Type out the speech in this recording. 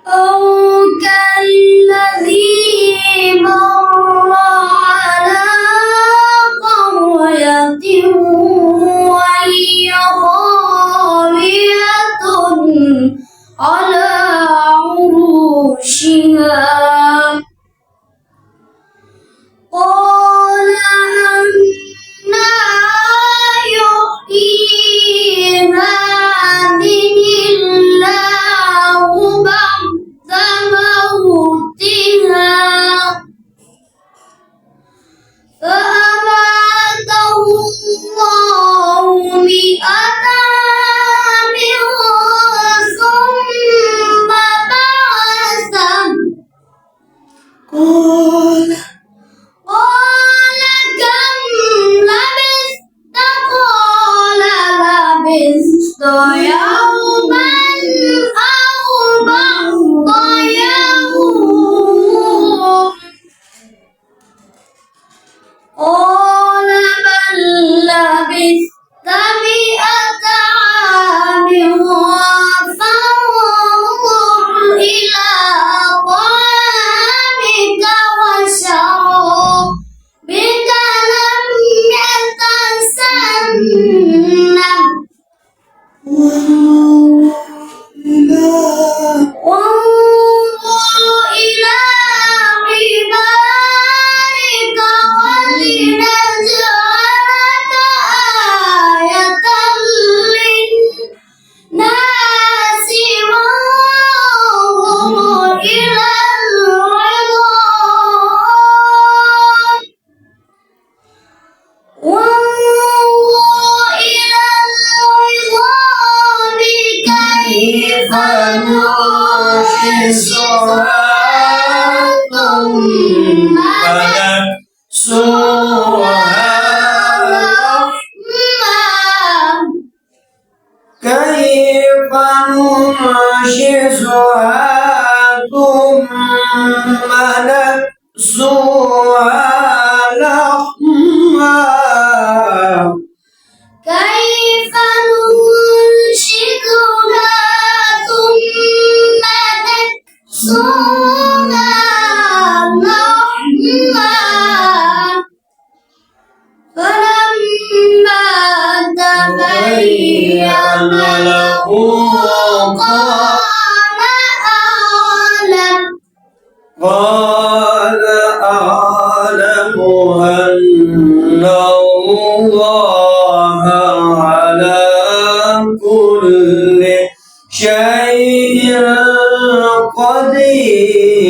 أو كالذي مر على قرية وهي خاوية على عروشها قال أنى يحيي هذه الله بعد موتها فأماته الله 100 عام ثم بعثه قال كم لبثت قال لبثت يوما أو بعض يوم قال بل لبثت 100 عام فانظر إلى طعامك وشرابك لم يتسنه وانظر إلى حمارك ولنجعلك آية للناس وانظر إلى العظام كيف ننشزها ثم نكسوها لحما كيف ننشزها ثم نكسوها لحما كيف ننشدها ثم نكسوها لحما فلما تبين له قال أعلم أن الله على كل شيء قدير